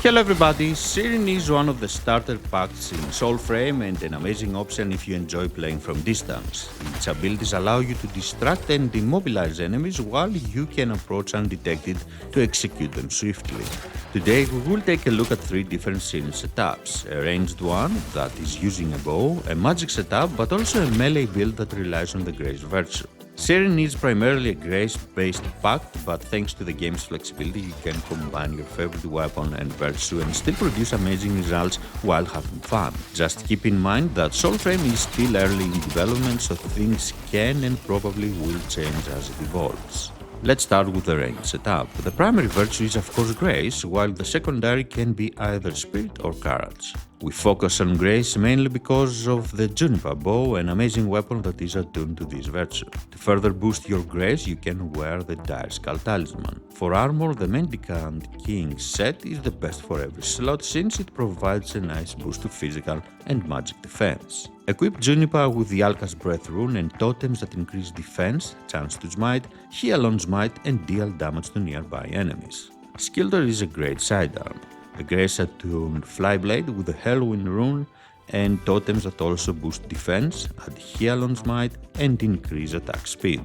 Hello everybody, Sirin is one of the starter packs in Soulframe and an amazing option if you enjoy playing from distance. Its abilities allow you to distract and immobilize enemies while you can approach undetected to execute them swiftly. Today we will take a look at three different Sirin setups, a ranged one that is using a bow, a magic setup but also a melee build that relies on the grace virtue. Sirin is primarily a grace-based pack, but thanks to the game's flexibility you can combine your favorite weapon and virtue and still produce amazing results while having fun. Just keep in mind that Soulframe is still early in development, so things can and probably will change as it evolves. Let's start with the ranged setup. The primary virtue is of course grace, while the secondary can be either spirit or courage. We focus on grace mainly because of the juniper bow, an amazing weapon that is attuned to this virtue. To further boost your grace, you can wear the dire skull talisman. For armor, the Mendicant King set is the best for every slot since it provides a nice boost to physical and magic defense. Equip Juniper with the Alka's Breath rune and totems that increase defense, chance to smite, heal on smite and deal damage to nearby enemies. Skilder is a great sidearm. A grace-attuned flyblade with the Hellwind rune and totems that also boost defense, add heal on smite and increase attack speed.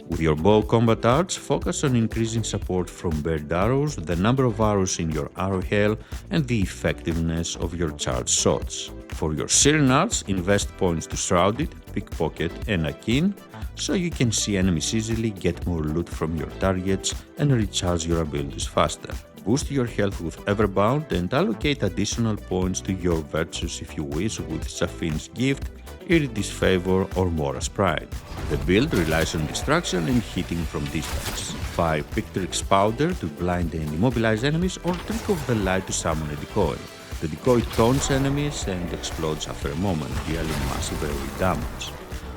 With your bow combat arts, focus on increasing support from bird arrows, the number of arrows in your arrow hail, and the effectiveness of your charged shots. For your Sirin arts, invest points to Shrouded, Pickpocket, and Akin, so you can see enemies easily, get more loot from your targets, and recharge your abilities faster. Boost your health with Everbound and allocate additional points to your virtues if you wish with Safine's Gift, Iridi's Favor or Mora's Pride. The build relies on distraction and hitting from distance. Fire Pictrix Powder to blind and immobilize enemies or Trick of the Light to summon a decoy. The decoy taunts enemies and explodes after a moment, dealing massive AoE damage.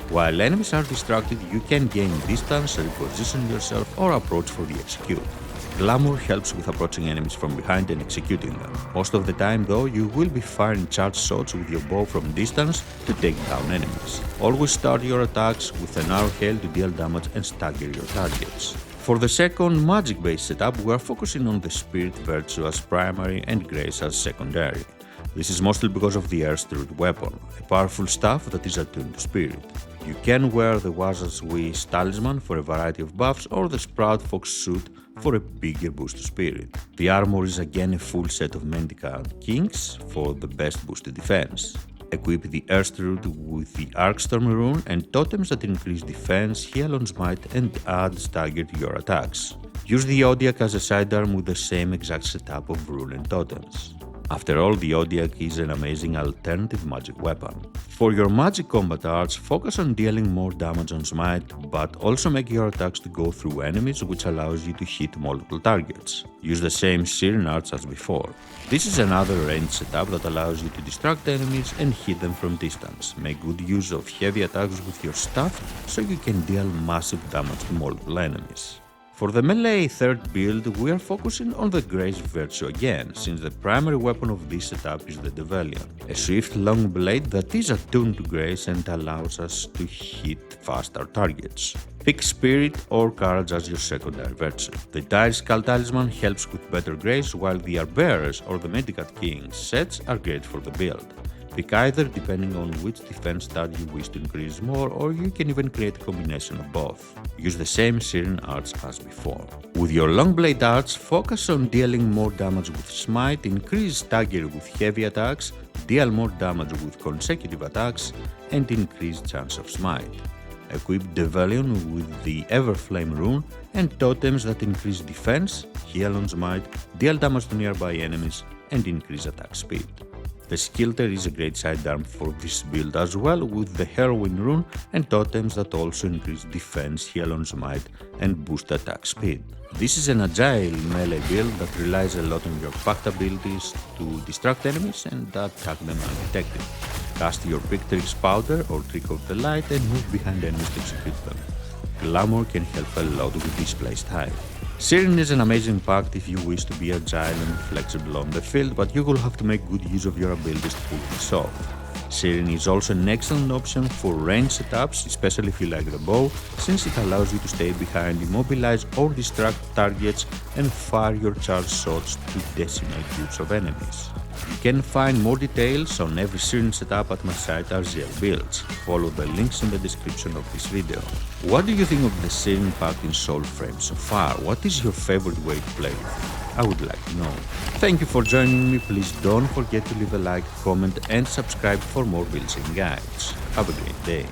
While enemies are distracted, you can gain distance, reposition yourself or approach for the execute. Glamour helps with approaching enemies from behind and executing them. Most of the time though, you will be firing charged shots with your bow from distance to take down enemies. Always start your attacks with an arrow hail to deal damage and stagger your targets. For the second magic-based setup, we are focusing on the spirit virtue as primary and grace as secondary. This is mostly because of the Earthroot weapon, a powerful staff that is attuned to spirit. You can wear the Waz's Wish talisman for a variety of buffs or the Sprout Fox suit for a bigger boost to spirit. The armor is again a full set of Mendicant Kings for the best boost to defense. Equip the Earthroot with the Arcstorm rune and totems that increase defense, heal on smite and add stagger to your attacks. Use the Odiac as a sidearm with the same exact setup of rune and totems. After all, the Odiac is an amazing alternative magic weapon. For your magic combat arts, focus on dealing more damage on smite, but also make your attacks to go through enemies, which allows you to hit multiple targets. Use the same Sirin arts as before. This is another ranged setup that allows you to distract enemies and hit them from distance. Make good use of heavy attacks with your staff so you can deal massive damage to multiple enemies. For the melee third build, we are focusing on the Grace virtue again, since the primary weapon of this setup is the Develian, a swift long blade that is attuned to Grace and allows us to hit faster targets. Pick Spirit or Courage as your secondary virtue. The Dire Skull Talisman helps with better Grace, while the Arbearers or the Mendicant King sets are great for the build. Pick either depending on which defense stat you wish to increase more, or you can even create a combination of both. Use the same Sirin arts as before. With your long blade arts, focus on dealing more damage with smite, increase stagger with heavy attacks, deal more damage with consecutive attacks, and increase chance of smite. Equip Develion with the Everflame rune and totems that increase defense, heal on smite, deal damage to nearby enemies, and increase attack speed. The Skilter is a great sidearm for this build as well, with the Hellwind rune and totems that also increase defense, heal on smite, and boost attack speed. This is an agile melee build that relies a lot on your packed abilities to distract enemies and attack them undetected. Cast your Pictrix Powder or Trick of the Light and move behind enemies to execute them. Glamour can help a lot with this playstyle. Sirin is an amazing pact if you wish to be agile and flexible on the field, but you will have to make good use of your abilities to pull this off. Sirin is also an excellent option for range setups, especially if you like the bow, since it allows you to stay behind, immobilize or distract targets and fire your charged shots to decimate groups of enemies. You can find more details on every Sirin setup at my site ArzyeLbuilds. Follow the links in the description of this video. What do you think of the Sirin pack in Soulframe so far? What is your favorite way to play with it? I would like to know. Thank you for joining me. Please don't forget to leave a like, comment and subscribe for more builds and guides. Have a great day.